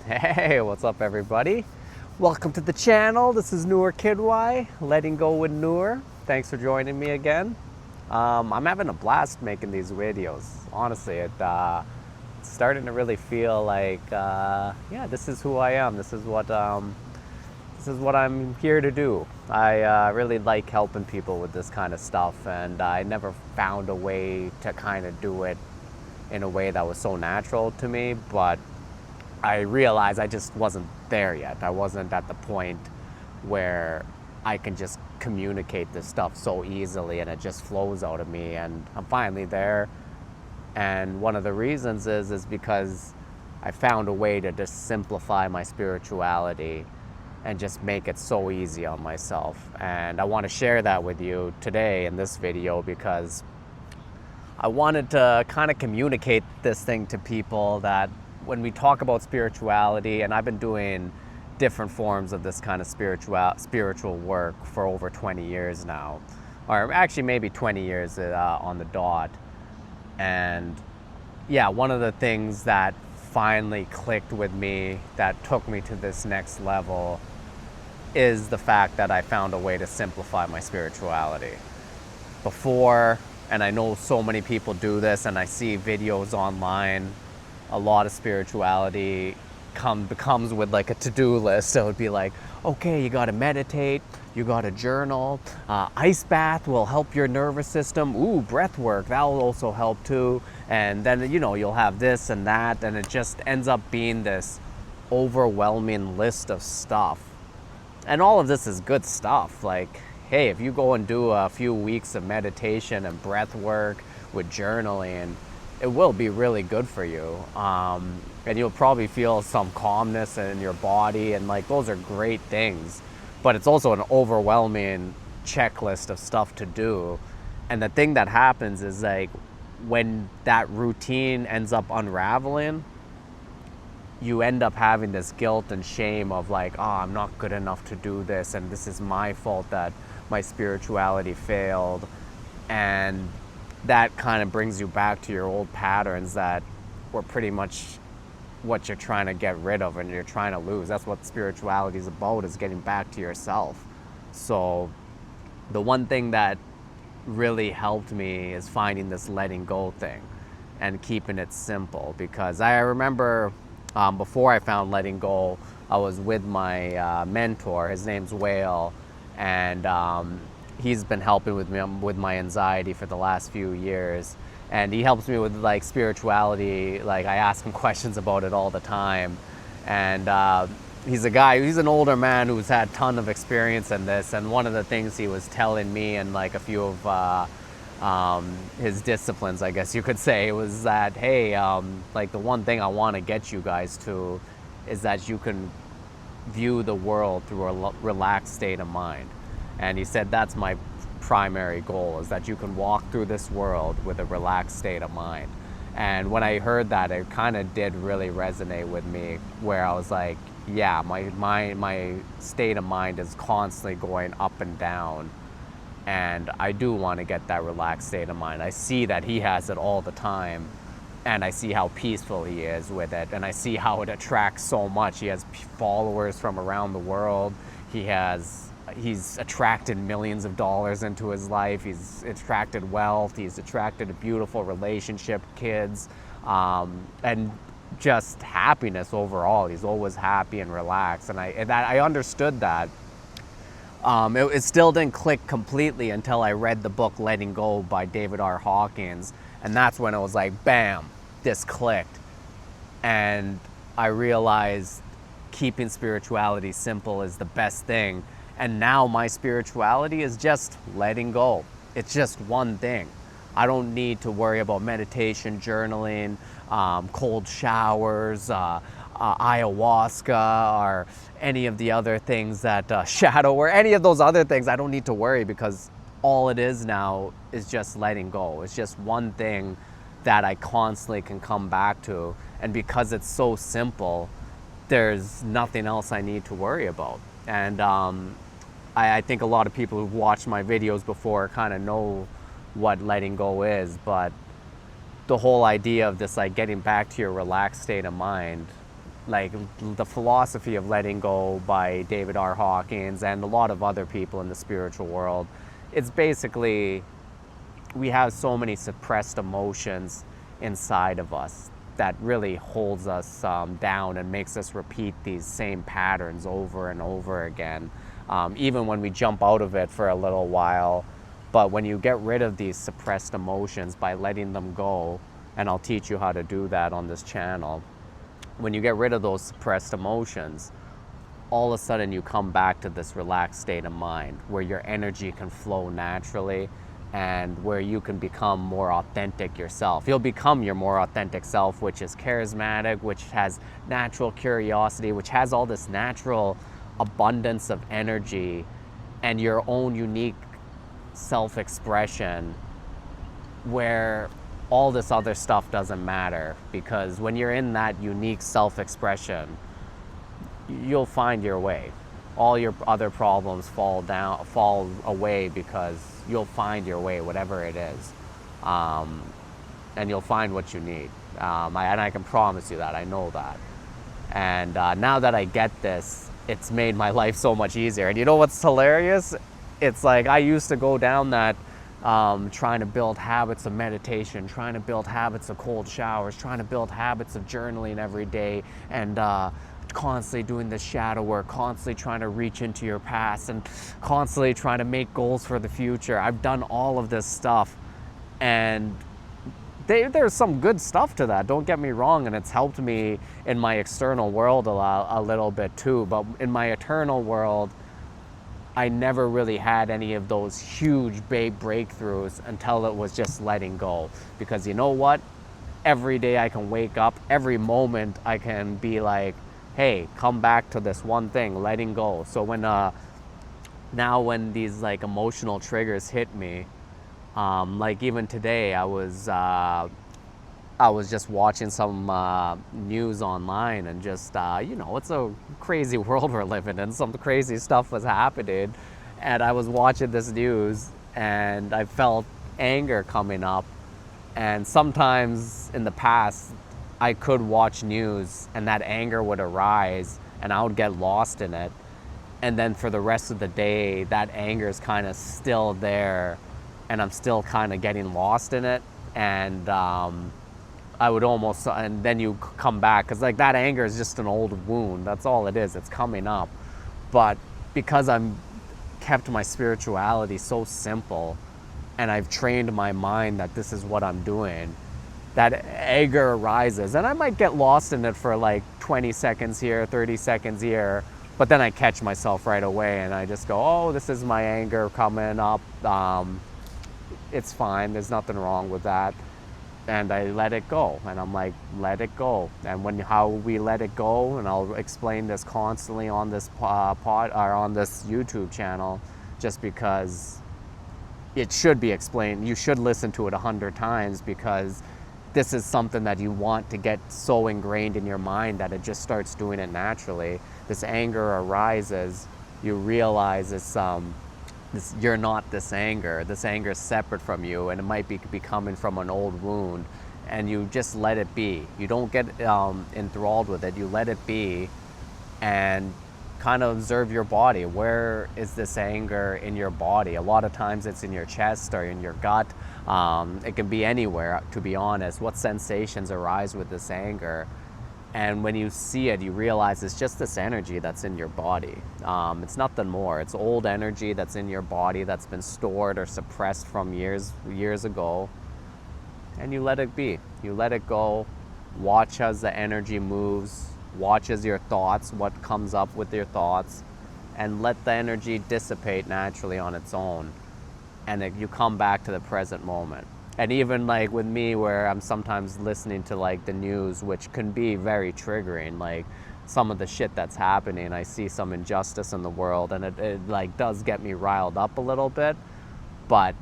Hey, what's up everybody? Welcome to the channel. This is Noor Kidwai, Letting Go with Noor. Thanks for joining me again. I'm having a blast making these videos. Honestly, it's starting to really feel like, yeah, this is who I am. This is what I'm here to do. I really like helping people with this kind of stuff, and I never found a way to kind of do it in a way that was so natural to me, but I realized I just wasn't there yet. I wasn't at the point where I can just communicate this stuff so easily and it just flows out of me, and I'm finally there. And one of the reasons is because I found a way to just simplify my spirituality and just make it so easy on myself. And I want to share that with you today in this video because I wanted to kind of communicate this thing to people that when we talk about spirituality, and I've been doing different forms of this kind of spiritual work for over 20 years now, or actually maybe 20 years on the dot. And yeah, one of the things that finally clicked with me, that took me to this next level, is the fact that I found a way to simplify my spirituality. Before, and I know so many people do this, and I see videos online, a lot of spirituality becomes with like a to-do list. So it'd be like, okay, you gotta meditate, you gotta journal, ice bath will help your nervous system, ooh, breath work, that'll also help too, and then you'll have this and that, and it just ends up being this overwhelming list of stuff. And all of this is good stuff. Like, hey, if you go and do a few weeks of meditation and breath work with journaling, it will be really good for you. And you'll probably feel some calmness in your body, and like those are great things. But it's also an overwhelming checklist of stuff to do. And the thing that happens is, like, when that routine ends up unraveling, you end up having this guilt and shame of like, oh, I'm not good enough to do this, and this is my fault that my spirituality failed. And that kind of brings you back to your old patterns that were pretty much what you're trying to get rid of and you're trying to lose. That's what spirituality is about, is getting back to yourself. So the one thing that really helped me is finding this letting go thing and keeping it simple. Because I remember before I found letting go, I was with my mentor. His name's Whale, and he's been helping with me with my anxiety for the last few years, and he helps me with like spirituality. Like, I ask him questions about it all the time, and he's an older man who's had a ton of experience in this. And one of the things he was telling me, and like a few of his disciplines, I guess you could say, was that, hey, like, the one thing I want to get you guys to is that you can view the world through a relaxed state of mind. And he said that's my primary goal, is that you can walk through this world with a relaxed state of mind. And when I heard that, it kind of did really resonate with me, where I was like, yeah, my state of mind is constantly going up and down, and I do want to get that relaxed state of mind. I see that he has it all the time, and I see how peaceful he is with it, and I see how it attracts so much. He has followers from around the world. He's attracted millions of dollars into his life. He's attracted wealth. He's attracted a beautiful relationship, kids, and just happiness overall. He's always happy and relaxed, and I understood that. It still didn't click completely until I read the book Letting Go by David R. Hawkins, and that's when it was like, bam, this clicked. And I realized keeping spirituality simple is the best thing. And now my spirituality is just letting go. It's just one thing. I don't need to worry about meditation, journaling, cold showers, ayahuasca, or any of the other things that shadow, or any of those other things. I don't need to worry, because all it is now is just letting go. It's just one thing that I constantly can come back to. And because it's so simple, there's nothing else I need to worry about. And I think a lot of people who've watched my videos before kind of know what letting go is, but the whole idea of this, like, getting back to your relaxed state of mind, like the philosophy of letting go by David R. Hawkins and a lot of other people in the spiritual world, it's basically we have so many suppressed emotions inside of us that really holds us down and makes us repeat these same patterns over and over again, even when we jump out of it for a little while. But when you get rid of these suppressed emotions by letting them go, and I'll teach you how to do that on this channel, when you get rid of those suppressed emotions, all of a sudden you come back to this relaxed state of mind where your energy can flow naturally and where you can become more authentic yourself. You'll become your more authentic self, which is charismatic, which has natural curiosity, which has all this natural abundance of energy and your own unique self-expression, where all this other stuff doesn't matter, because when you're in that unique self-expression, you'll find your way. All your other problems fall away, because you'll find your way, whatever it is, and you'll find what you need. And I can promise you that. I know that. And now that I get this, it's made my life so much easier. And you know what's hilarious? It's like I used to go down that trying to build habits of meditation, trying to build habits of cold showers, trying to build habits of journaling every day, and constantly doing this shadow work, constantly trying to reach into your past, and constantly trying to make goals for the future. I've done all of this stuff, and there's some good stuff to that, don't get me wrong, and it's helped me in my external world a little bit too, but in my internal world, I never really had any of those huge big breakthroughs until it was just letting go. Because you know what? Every day I can wake up, every moment I can be like, hey, come back to this one thing, letting go. So when now when these like emotional triggers hit me, like even today I was just watching some news online, and just, you know, it's a crazy world we're living in. Some crazy stuff was happening. And I was watching this news, and I felt anger coming up. And sometimes in the past, I could watch news, and that anger would arise, and I would get lost in it. And then for the rest of the day, that anger is kind of still there, and I'm still kind of getting lost in it. And I would almost, and then you come back, because like that anger is just an old wound. That's all it is. It's coming up. But because I'm kept my spirituality so simple, and I've trained my mind that this is what I'm doing, that anger arises, and I might get lost in it for like 20 seconds here, 30 seconds here, but then I catch myself right away, and I just go, oh, this is my anger coming up. It's fine. There's nothing wrong with that. And I let it go, and I'm like, let it go. And how we let it go, and I'll explain this constantly on this on this YouTube channel, just because it should be explained. You should listen to it 100 times, because this is something that you want to get so ingrained in your mind that it just starts doing it naturally. This anger arises, you realize you're not this anger. This anger is separate from you, and it might be coming from an old wound, and you just let it be. You don't get enthralled with it. You let it be, and kind of observe your body. Where is this anger in your body? A lot of times it's in your chest or in your gut. It can be anywhere, to be honest. What sensations arise with this anger? And when you see it, you realize it's just this energy that's in your body. It's nothing more. It's old energy that's in your body that's been stored or suppressed from years ago. And you let it be. You let it go. Watch as the energy moves. Watch as your thoughts, what comes up with your thoughts, and let the energy dissipate naturally on its own. And you come back to the present moment. And even like with me, where I'm sometimes listening to like the news, which can be very triggering, like some of the shit that's happening, I see some injustice in the world, and it like does get me riled up a little bit. But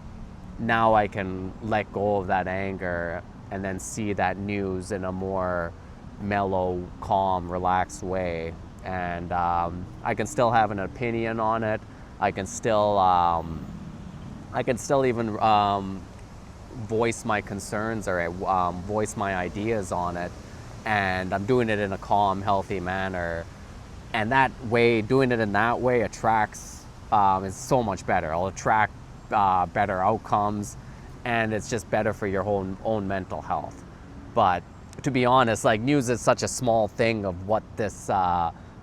now I can let go of that anger and then see that news in a more mellow, calm, relaxed way. And I can still have an opinion on it. I can still even voice my concerns, or voice my ideas on it, and I'm doing it in a calm, healthy manner. And that way, doing it in that way attracts, is so much better. It'll attract better outcomes, and it's just better for your own mental health. But to be honest, like, news is such a small thing of what this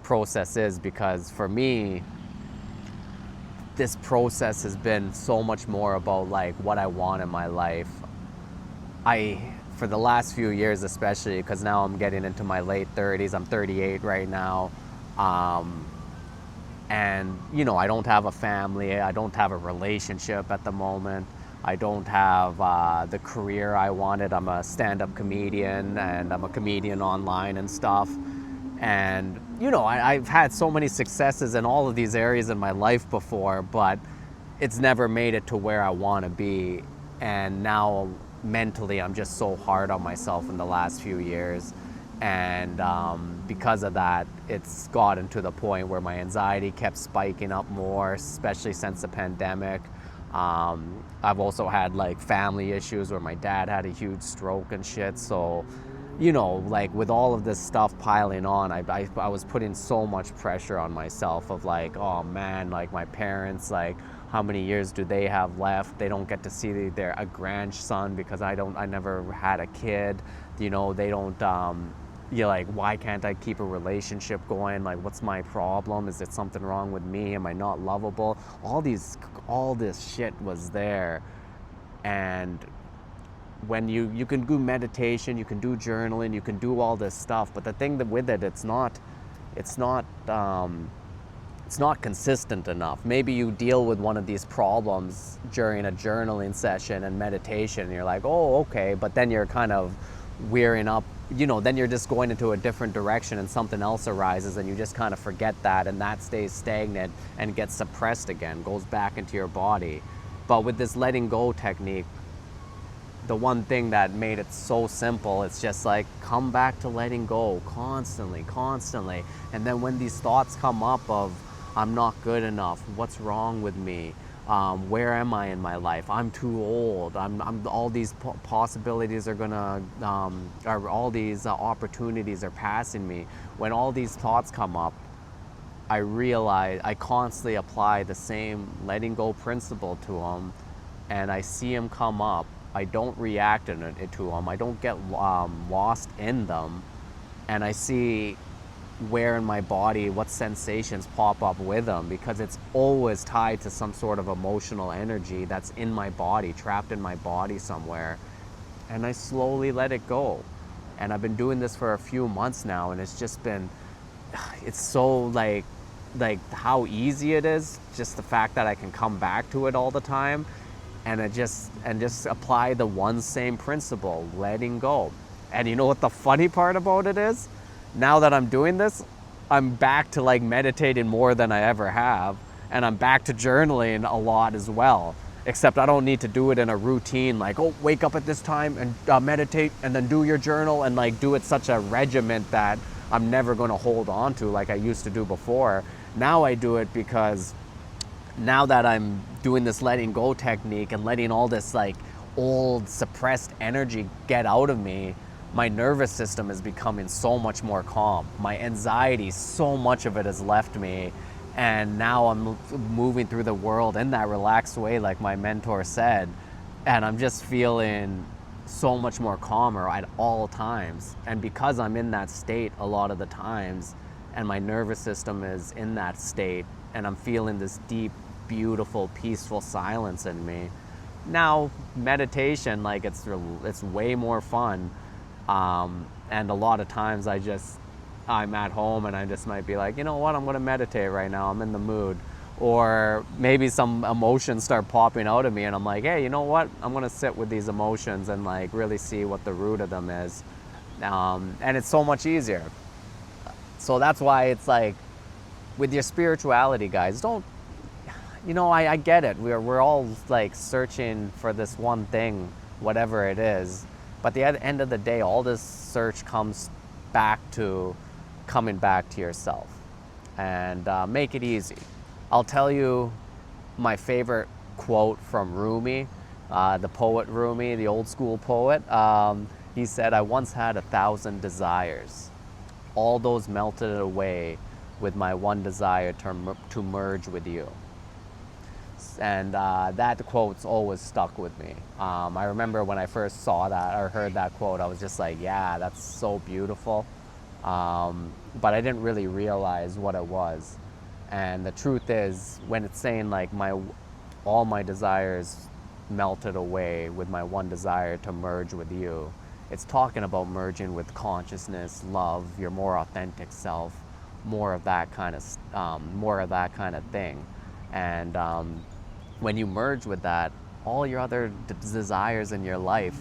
process is, because for me, this process has been so much more about like what I want in my life. For the last few years especially, because now I'm getting into my late 30s, I'm 38 right now, and I don't have a family, I don't have a relationship at the moment, I don't have the career I wanted. I'm a stand-up comedian, and I'm a comedian online and stuff. And I've had so many successes in all of these areas in my life before, but it's never made it to where I want to be. And now mentally, I'm just so hard on myself in the last few years. And because of that, it's gotten to the point where my anxiety kept spiking up more, especially since the pandemic. I've also had like family issues where my dad had a huge stroke and shit. So, like, with all of this stuff piling on, I was putting so much pressure on myself of like, oh man, like my parents, like, how many years do they have left? They don't get to see a grandson because I never had a kid. They don't, you're like, why can't I keep a relationship going? Like, what's my problem? Is it something wrong with me? Am I not lovable? All this shit was there. And when you can do meditation, you can do journaling, you can do all this stuff, but the thing that with it, it's not consistent enough. Maybe you deal with one of these problems during a journaling session and meditation, and you're like, oh, okay, but then you're kind of wearing up, then you're just going into a different direction and something else arises and you just kind of forget that, and that stays stagnant and gets suppressed again, goes back into your body. But with this letting go technique, the one thing that made it so simple, it's just like, come back to letting go constantly. And then when these thoughts come up of, I'm not good enough, what's wrong with me, where am I in my life, I'm too old, I'm all these possibilities are gonna, or all these opportunities are passing me. When all these thoughts come up, I realize I constantly apply the same letting go principle to them, and I see them come up. I don't react to them. I don't get lost in them, and I see where in my body, what sensations pop up with them, because it's always tied to some sort of emotional energy that's in my body, trapped in my body somewhere, and I slowly let it go. And I've been doing this for a few months now, and it's just been, it's so like how easy it is, just the fact that I can come back to it all the time. And just apply the one same principle, letting go. And you know what the funny part about it is? Now that I'm doing this, I'm back to like meditating more than I ever have, and I'm back to journaling a lot as well. Except I don't need to do it in a routine, like, oh, wake up at this time and meditate, and then do your journal, and like do it such a regiment that I'm never going to hold on to like I used to do before. Now I do it because now that I'm doing this letting go technique and letting all this like old suppressed energy get out of me, my nervous system is becoming so much more calm. My anxiety, so much of it has left me, and now I'm moving through the world in that relaxed way, like my mentor said, and I'm just feeling so much more calmer at all times. And because I'm in that state a lot of the times, and my nervous system is in that state, and I'm feeling this deep, beautiful, peaceful silence in me. Now, meditation, like, it's way more fun. And a lot of times I'm at home and I just might be like, you know what, I'm going to meditate right now. I'm in the mood. Or maybe some emotions start popping out of me and I'm like, hey, you know what, I'm going to sit with these emotions and like really see what the root of them is. And it's so much easier. So that's why it's like, with your spirituality, guys, I get it. We're all like searching for this one thing, whatever it is. But at the end of the day, all this search comes back to coming back to yourself, and make it easy. I'll tell you my favorite quote from Rumi, the poet Rumi, the old school poet. He said, I once had 1,000 desires. All those melted away with my one desire to merge with you. And that quote's always stuck with me. I remember when I first saw that or heard that quote, I was just like, yeah, that's so beautiful. But I didn't really realize what it was. And the truth is, when it's saying like all my desires melted away with my one desire to merge with you, it's talking about merging with consciousness, love, your more authentic self, more of that kind of thing. And when you merge with that, all your other desires in your life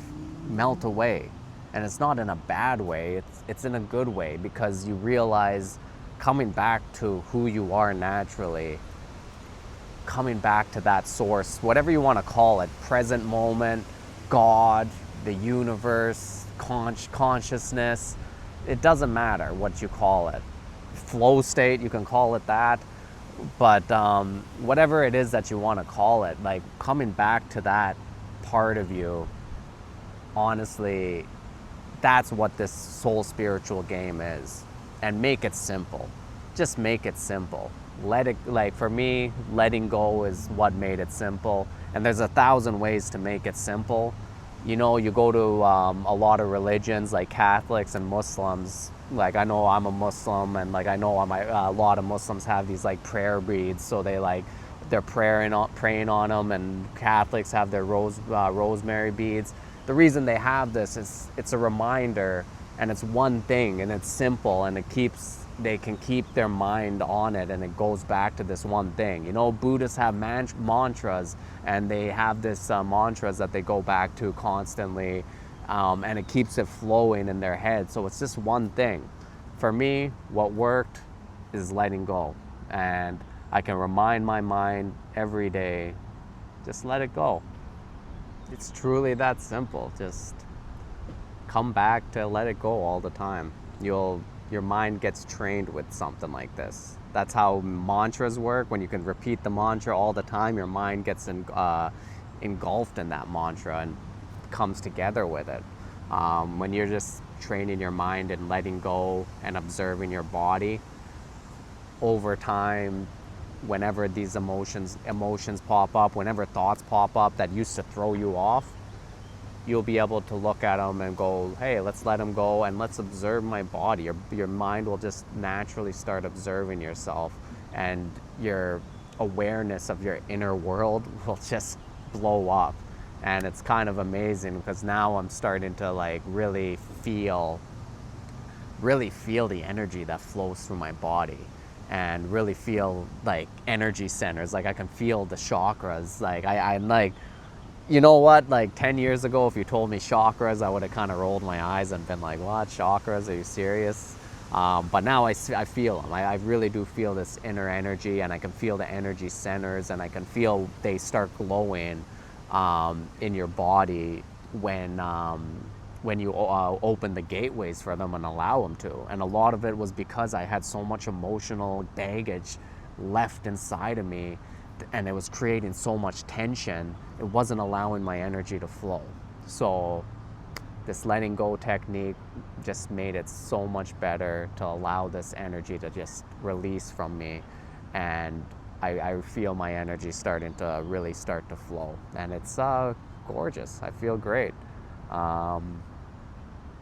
melt away. And it's not in a bad way, it's in a good way, because you realize coming back to who you are naturally, coming back to that source, whatever you want to call it, present moment, God, the universe, consciousness, it doesn't matter what you call it. Flow state, you can call it that. But whatever it is that you want to call it, like coming back to that part of you, honestly, that's what this soul spiritual game is. And make it simple. Just make it simple. Let it, like for me, letting go is what made it simple. And there's 1,000 ways to make it simple. You know, you go to a lot of religions like Catholics and Muslims. Like I know I'm a Muslim, and like I know a lot of Muslims have these like prayer beads, so they're praying on them, and Catholics have their rosemary beads. The reason they have this is it's a reminder, and it's one thing, and it's simple, and they can keep their mind on it, and it goes back to this one thing. You know, Buddhists have mantras, and they have this mantras that they go back to constantly, and it keeps it flowing in their head. So it's just one thing. For me, what worked is letting go, and I can remind my mind every day, just let it go. It's truly that simple. Just come back to let it go all the time. Your mind gets trained with something like this. That's how mantras work. When you can repeat the mantra all the time, your mind gets engulfed in that mantra and comes together with it. When you're just training your mind and letting go and observing your body, over time, whenever these emotions pop up, whenever thoughts pop up that used to throw you off, you'll be able to look at them and go, hey, let's let them go, and let's observe my body. Your mind will just naturally start observing yourself, and your awareness of your inner world will just blow up. And it's kind of amazing, because now I'm starting to like really feel the energy that flows through my body, and really feel like energy centers. Like I can feel the chakras. Like I'm like, you know what, like 10 years ago, if you told me chakras, I would have kind of rolled my eyes and been like, what, chakras, are you serious? But now I feel them. I really do feel this inner energy, and I can feel the energy centers, and I can feel they start glowing in your body when you open the gateways for them and allow them to. And a lot of it was because I had so much emotional baggage left inside of me, and it was creating so much tension. It wasn't allowing my energy to flow. So this letting go technique just made it so much better to allow this energy to just release from me, and I feel my energy starting to really start to flow, and it's gorgeous. I feel great.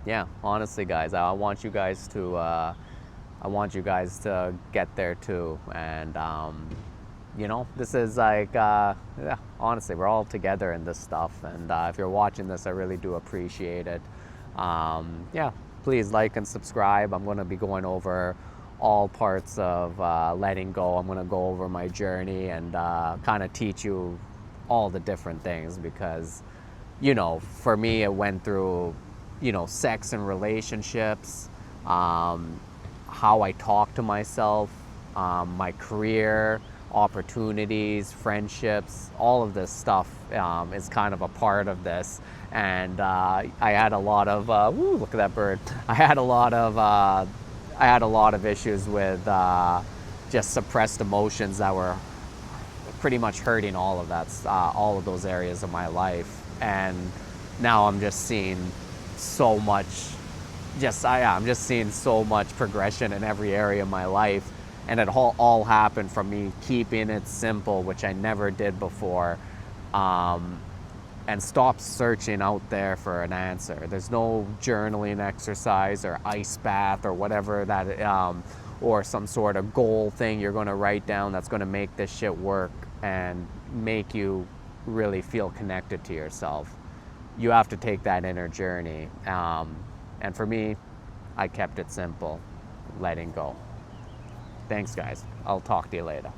Yeah, honestly, guys, I want you guys to get there too. And you know, this is like, yeah, honestly, we're all together in this stuff. And if you're watching this, I really do appreciate it. Yeah, please like and subscribe. I'm going to be going over all parts of letting go. I'm going to go over my journey and kind of teach you all the different things, because, you know, for me, it went through, you know, sex and relationships, how I talk to myself, my career, opportunities, friendships, all of this stuff is kind of a part of this. And I had a lot of, woo, look at that bird. I had a lot of issues with just suppressed emotions that were pretty much hurting all of those areas of my life. And now I'm just seeing so much. I'm just seeing so much progression in every area of my life, and it all happened from me keeping it simple, which I never did before, and stop searching out there for an answer. There's no journaling exercise or ice bath or whatever that, or some sort of goal thing you're going to write down that's going to make this shit work and make you really feel connected to yourself. You have to take that inner journey. And for me, I kept it simple, letting go. Thanks, guys. I'll talk to you later.